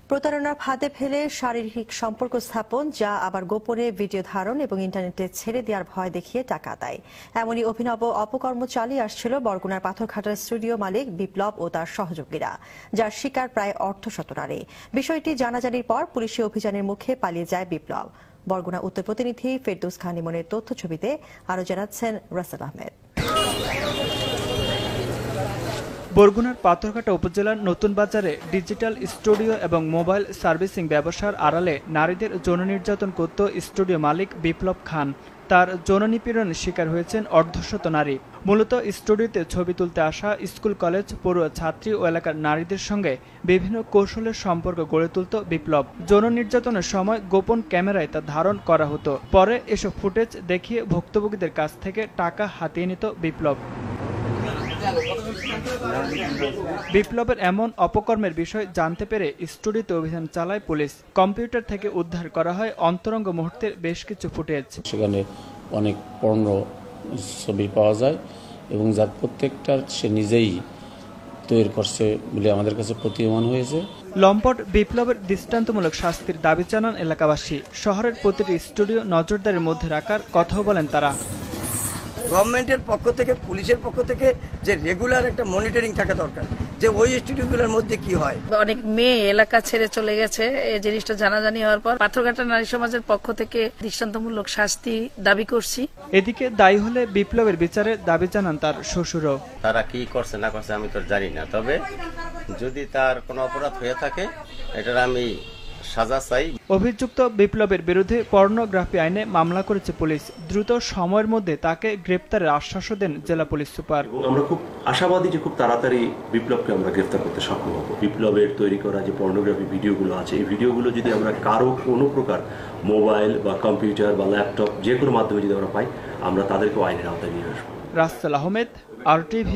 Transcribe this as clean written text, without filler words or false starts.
প্রতারণার ফাঁদে ফেলে শারীরিক সম্পর্ক স্থাপন, যা আবার গোপনে ভিডিও ধারণ এবং ইন্টারনেটে ছেড়ে দেওয়ার ভয় দেখিয়ে টাকা দেয়। এমনই অভিনব অপকর্ম চালিয়ে আসছিল বরগুনার পাথরঘাটার স্টুডিও মালিক বিপ্লব ও তার সহযোগীরা, যার শিকার প্রায় অর্ধশত নারী। বিষয়টি জানাজানির পর পুলিশি অভিযানের মুখে পালিয়ে যায় বিপ্লব। বরগুনা উত্তর প্রতিনিধি ফেরদৌস খান ইমনের তথ্য ছবিতে আরো জানাচ্ছেন রাসেল আহমেদ। বরগুনার পাথরঘাটা উপজেলার নতুন বাজারে ডিজিটাল স্টুডিও এবং মোবাইল সার্ভিসিং ব্যবসার আড়ালে নারীদের যৌন নির্যাতন করত স্টুডিও মালিক বিপ্লব খান। তার যৌন নিপীড়নের শিকার হয়েছেন অর্ধশত নারী। মূলত স্টুডিওতে ছবি তুলতে আসা স্কুল, কলেজ, পড়ুয়া ছাত্রী ও এলাকার নারীদের সঙ্গে বিভিন্ন কৌশলের সম্পর্ক গড়ে তুলত বিপ্লব। যৌন নির্যাতনের সময় গোপন ক্যামেরায় তা ধারণ করা হতো। পরে এসব ফুটেজ দেখিয়ে ভুক্তভোগীদের কাছ থেকে টাকা হাতিয়ে নিত বিপ্লব। বিপ্লবের এমন অপকর্মের বিষয় জানতে পেরে স্টুডিওতে অভিযান চালায় পুলিশ। কম্পিউটার থেকে উদ্ধার করা হয় অন্তরঙ্গ মুহূর্তের বেশ কিছু ফুটেজ। সেখানে অনেক পর্ণ ছবি পাওয়া যায় এবং যার প্রত্যেকটার সে নিজেই তৈরি করছে বলে আমাদের কাছে প্রতীয়মান হয়েছে। লম্পট বিপ্লবের দৃষ্টান্তমূলক শাস্তির দাবি জানান এলাকাবাসী। শহরের প্রতিটি স্টুডিও নজরদারির মধ্যে রাখার কথাও বলেন তারা। গভর্নমেন্টের পক্ষ থেকে, পুলিশের পক্ষ থেকে যে রেগুলার একটা মনিটরিং থাকা দরকার, যে ওই স্টুডিওগুলোর মধ্যে কি হয়। অনেক মেয়ে এলাকা ছেড়ে চলে গেছে। এই জিনিসটা জানাজানি হওয়ার পর পাথরঘাটা নারী সমাজের পক্ষ থেকে দৃষ্টান্তমূলক শাস্তি দাবি করছি। এদিকে দায়ী হলে বিপ্লবের বিচারের দাবি জানান তার শ্বশুরও। তারা কি করছে না করছে আমি তো জানি না, তবে যদি তার কোনো অপরাধ হয়ে থাকে এটার আমি সাজা চাই। অভিযুক্ত বিপ্লবের বিরুদ্ধে পর্নোগ্রাফি আইনে মামলা করেছে পুলিশ। দ্রুত সময়ের মধ্যে তাকে গ্রেপ্তারের আশ্বাসও দেন জেলা পুলিশ সুপার। আমরা খুব আশাবাদী যে খুব তাড়াতাড়ি বিপ্লবকে আমরা গ্রেফতার করতে সক্ষম হব। বিপ্লবের তৈরি করা যে পর্নোগ্রাফি ভিডিওগুলো আছে, এই ভিডিওগুলো যদি আমরা কারো কোনো প্রকার মোবাইল বা কম্পিউটার বা ল্যাপটপ যে কোনো মাধ্যমে যদি আমরা পাই, আমরা তাদেরকে আইনের আওতায় নিয়ে আসবো। রাসেল আহমেদ, RTV।